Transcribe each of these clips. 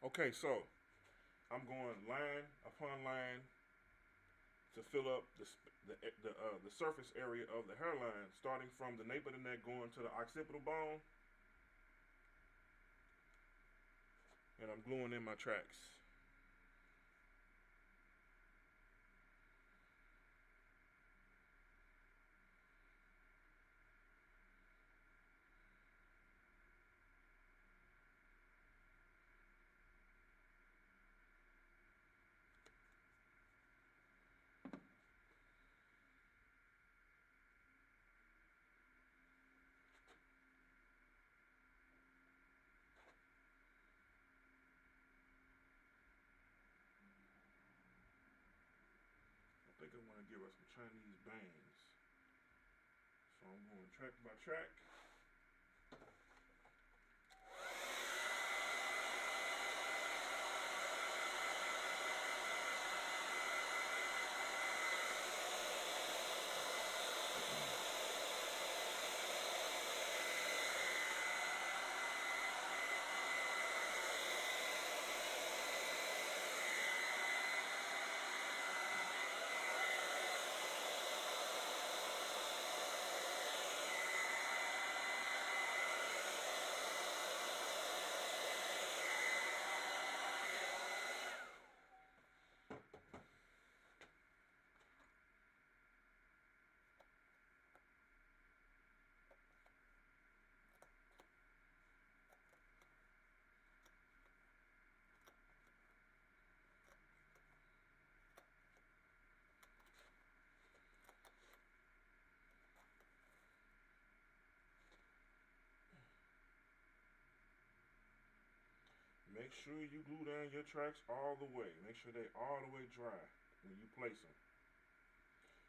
Okay, so I'm going line upon line to fill up the surface area of the hairline, starting from the nape of the neck going to the occipital bone, and I'm gluing in my tracks. I think I want to give her some Chinese bangs, so I'm going track by track. Make sure you glue down your tracks all the way. Make sure they all the way dry when you place them,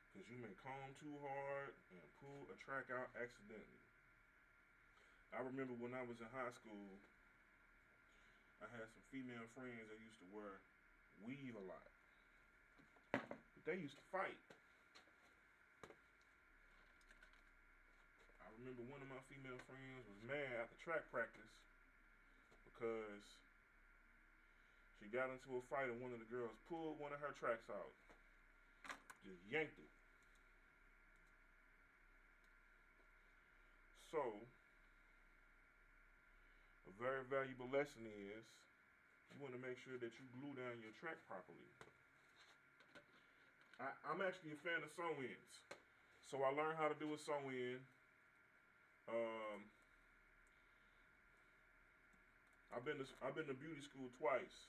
because you may comb too hard and pull a track out accidentally. I remember when I was in high school, I had some female friends that used to wear weave a lot, but they used to fight. I remember one of my female friends was mad after track practice because she got into a fight and one of the girls pulled one of her tracks out, just yanked it. So, a very valuable lesson is you want to make sure that you glue down your track properly. I'm actually a fan of sew ins. So I learned how to do a sew in. Um, I've been to beauty school twice.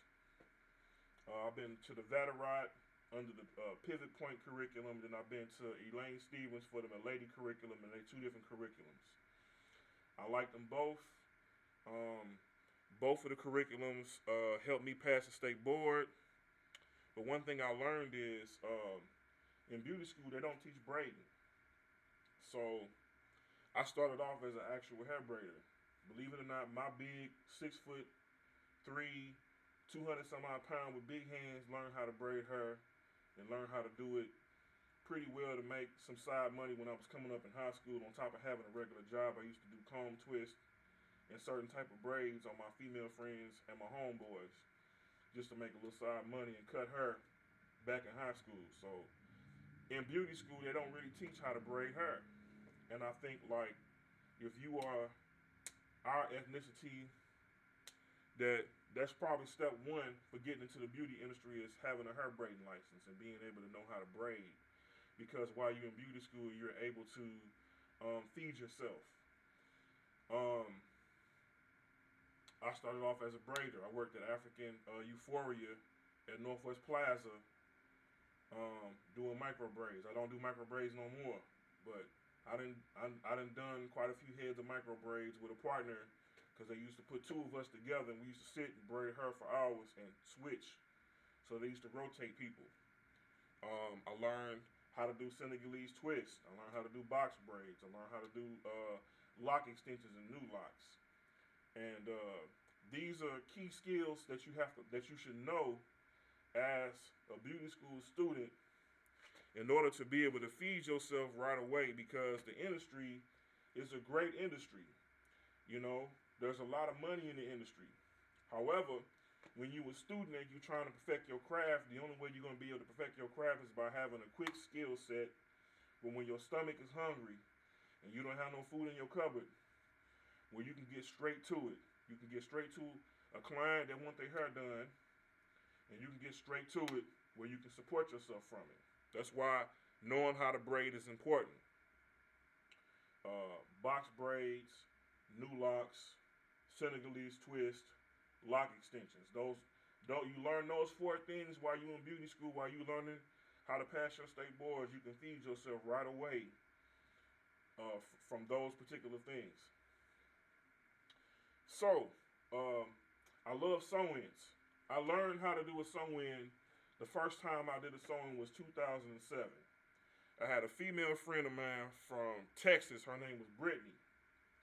I've been to the Vatterott under the Pivot Point curriculum. Then I've been to Elaine Stevens for the Milady curriculum, and they're two different curriculums. I like them both. Um, both of the curriculums helped me pass the state board. But one thing I learned is in beauty school they don't teach braiding. So I started off as an actual hair braider. Believe it or not, my big 6'3", 200 some odd pound with big hands learned how to braid hair and learned how to do it pretty well to make some side money when I was coming up in high school. On top of having a regular job, I used to do comb twist and certain type of braids on my female friends and my homeboys just to make a little side money and cut hair back in high school. So in beauty school, they don't really teach how to braid hair. And I think like if you are our ethnicity, that's probably step one for getting into the beauty industry is having a hair braiding license and being able to know how to braid. Because while you're in beauty school, you're able to feed yourself. Um, I started off as a braider. I worked at African Euphoria at Northwest Plaza doing micro braids. I don't do micro braids no more, but I done done quite a few heads of micro braids with a partner because they used to put two of us together and we used to sit and braid her for hours and switch. So they used to rotate people. I learned how to do Senegalese twists. I learned how to do box braids. I learned how to do lock extensions and new locks. And these are key skills that you should know as a beauty school student in order to be able to feed yourself right away because the industry is a great industry. You know, there's a lot of money in the industry. However, when you a student and you're trying to perfect your craft, the only way you're gonna be able to perfect your craft is by having a quick skill set. But when your stomach is hungry and you don't have no food in your cupboard, where you can get straight to it, you can get straight to a client that want their hair done, and you can get straight to it where you can support yourself from it. That's why knowing how to braid is important. Box braids, new locks, Senegalese twist, lock extensions. Those don't you learn those four things while you in beauty school, while you learning how to pass your state boards, you can feed yourself right away from those particular things. So, I love sew-ins. I learned how to do a sew-in. The first time I did a sew-in was 2007. I had a female friend of mine from Texas. Her name was Brittany.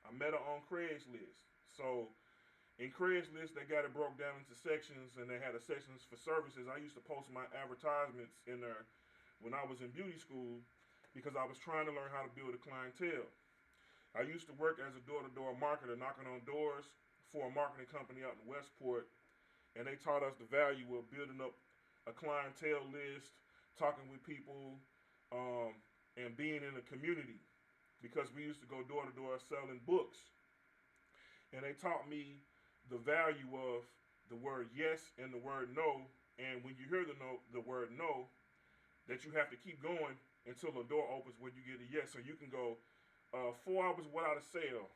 I met her on Craigslist. So in Craigslist, they got it broke down into sections, and they had a sections for services. I used to post my advertisements in there when I was in beauty school because I was trying to learn how to build a clientele. I used to work as a door-to-door marketer, knocking on doors for a marketing company out in Westport, and they taught us the value of building up a clientele list, talking with people, and being in a community because we used to go door to door selling books. And they taught me the value of the word yes and the word no. And when you hear the word no, that you have to keep going until the door opens where you get a yes. So you can go 4 hours without a sale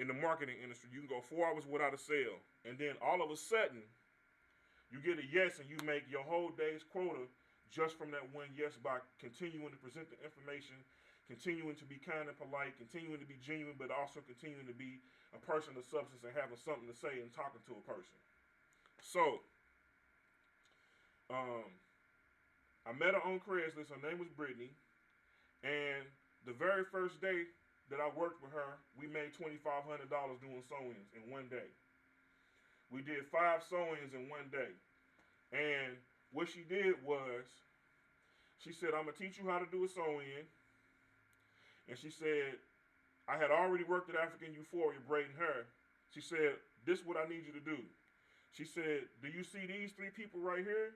in the marketing industry. You can go 4 hours without a sale. And then all of a sudden, you get a yes and you make your whole day's quota just from that one yes by continuing to present the information, continuing to be kind and polite, continuing to be genuine, but also continuing to be a person of substance and having something to say and talking to a person. So, I met her on Craigslist. Her name was Brittany. And the very first day that I worked with her, we made $2,500 doing sew-ins in one day. We did 5 sew-ins in one day. And what she did was, she said, I'm going to teach you how to do a sew-in. And she said, I had already worked at African Euphoria braiding hair. She said, this is what I need you to do. She said, do you see these 3 people right here?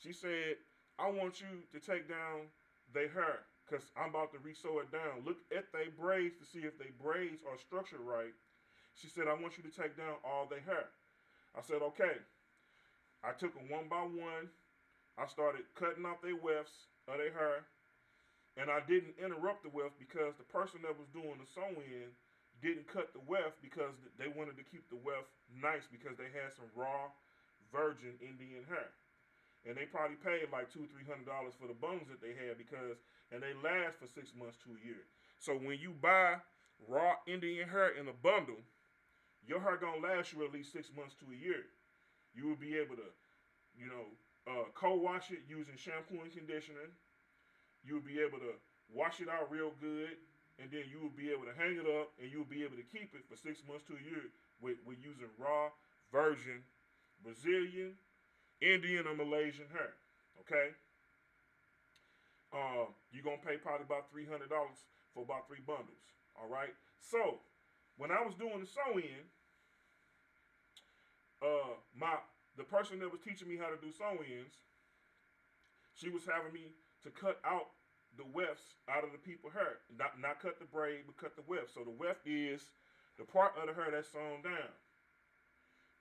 She said, I want you to take down their hair because I'm about to re-sew it down. Look at their braids to see if their braids are structured right. She said, I want you to take down all their hair. I said, okay. I took them one by one. I started cutting off their wefts of their hair. And I didn't interrupt the weft because the person that was doing the sew-in didn't cut the weft because they wanted to keep the weft nice because they had some raw virgin Indian hair. And they probably paid like $200-300 for the bundles that they had and they last for 6 months to a year. So when you buy raw Indian hair in a bundle, your hair gonna last you at least 6 months to a year. You will be able to, co-wash it using shampoo and conditioner. You will be able to wash it out real good, and then you will be able to hang it up, and you'll be able to keep it for 6 months to a year with using raw, virgin, Brazilian, Indian, or Malaysian hair. Okay? You're going to pay probably about $300 for about 3 bundles. All right? So, when I was doing the sew-in, the person that was teaching me how to do sew-ins, she was having me to cut out the wefts out of the people's hair. Not cut the braid, but cut the weft. So the weft is the part of the hair that's sewn down.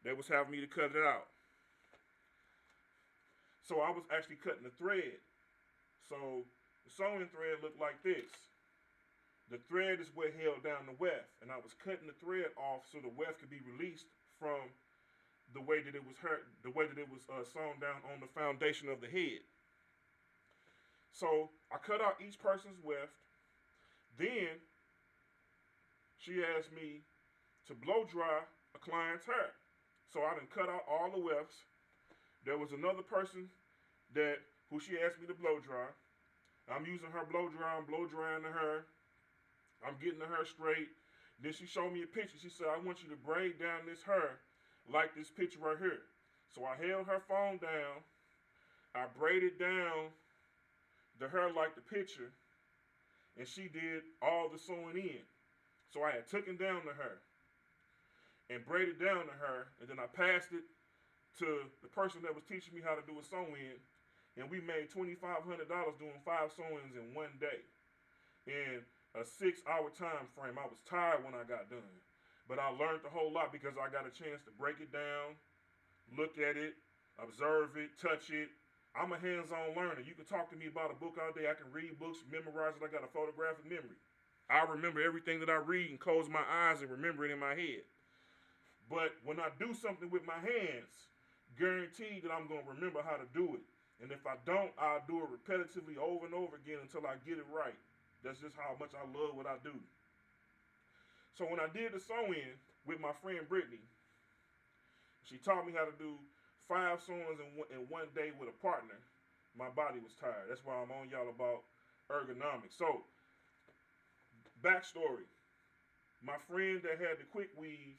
They was having me to cut it out. So I was actually cutting the thread. So the sewing thread looked like this. The thread is what held down the weft. And I was cutting the thread off so the weft could be released from the way that it was sewn down on the foundation of the head. So I cut out each person's weft. Then she asked me to blow dry a client's hair. So I done cut out all the wefts. There was another person who she asked me to blow dry. I'm using her blow dry. I'm blow drying the hair. I'm getting the hair straight. Then she showed me a picture. She said, I want you to braid down this hair like this picture right here. So I held her phone down. I braided down the hair like the picture, and she did all the sewing in. So I had taken down the hair and braided down the hair, and then I passed it to the person that was teaching me how to do a sew-in, and we made $2,500 doing 5 sewings in one day in a 6-hour time frame. I was tired when I got done, but I learned a whole lot because I got a chance to break it down, look at it, observe it, touch it. I'm a hands-on learner. You can talk to me about a book all day. I can read books, memorize it. I got a photographic memory. I remember everything that I read and close my eyes and remember it in my head. But when I do something with my hands, guaranteed that I'm going to remember how to do it. And if I don't, I'll do it repetitively over and over again until I get it right. That's just how much I love what I do. So when I did the sew-in with my friend Brittany, she taught me how to do 5 sewings in one day with a partner. My body was tired. That's why I'm on y'all about ergonomics. So, backstory. My friend that had the quick weave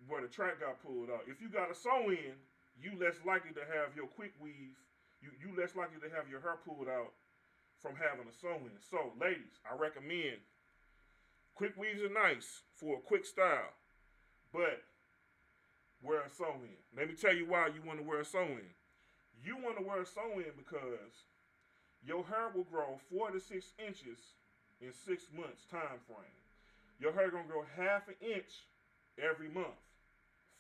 where the track got pulled out. If you got a sew-in, you less likely to have your quick weave, you less likely to have your hair pulled out from having a sew-in. So, ladies, I recommend quick weaves are nice for a quick style, but wear a sew-in. Let me tell you why you want to wear a sew-in. You want to wear a sew-in because your hair will grow 4 to 6 inches in 6 months time frame. Your hair gonna grow half an inch every month.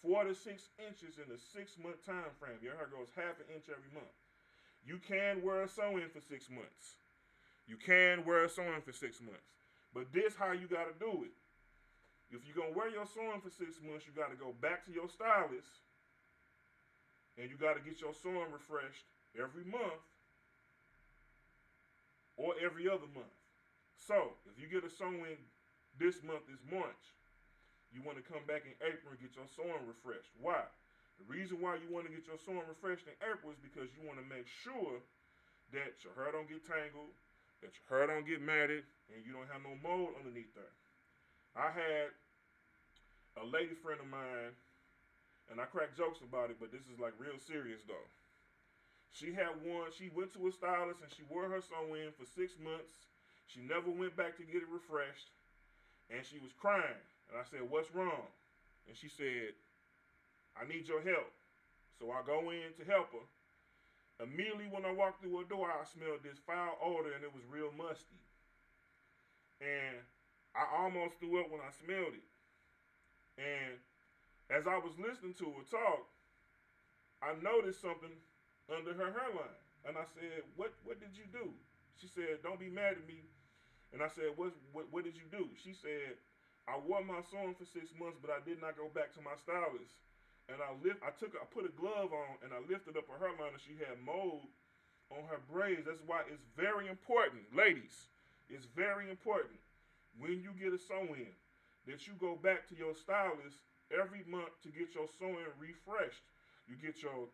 4 to 6 inches in a 6-month time frame. Your hair grows half an inch every month. You can wear a sew-in for 6 months. You can wear a sew-in for 6 months. But this how you gotta do it. If you're gonna wear your sewing for 6 months, you gotta go back to your stylist and you gotta get your sewing refreshed every month or every other month. So if you get a sewing this month is March, you want to come back in April and get your sewing refreshed. Why? The reason why you want to get your sewing refreshed in April is because you want to make sure that your hair don't get tangled, that your hair don't get matted, and you don't have no mold underneath there. I had a lady friend of mine, and I crack jokes about it, but this is like real serious though. She went to a stylist and she wore her sew-in for 6 months. She never went back to get it refreshed, and she was crying. And I said, "What's wrong?" And she said, "I need your help." So I go in to help her. Immediately when I walked through her door, I smelled this foul odor and it was real musty. And I almost threw up when I smelled it. And as I was listening to her talk, I noticed something under her hairline. And I said, what did you do? She said, "Don't be mad at me." And I said, what did you do? She said, "I wore my sewing for 6 months, but I did not go back to my stylist. And I put a glove on and I lifted up her hairline and she had mold on her braids." That's why it's very important, ladies. It's very important when you get a sew-in that you go back to your stylist every month to get your sewing refreshed. You get your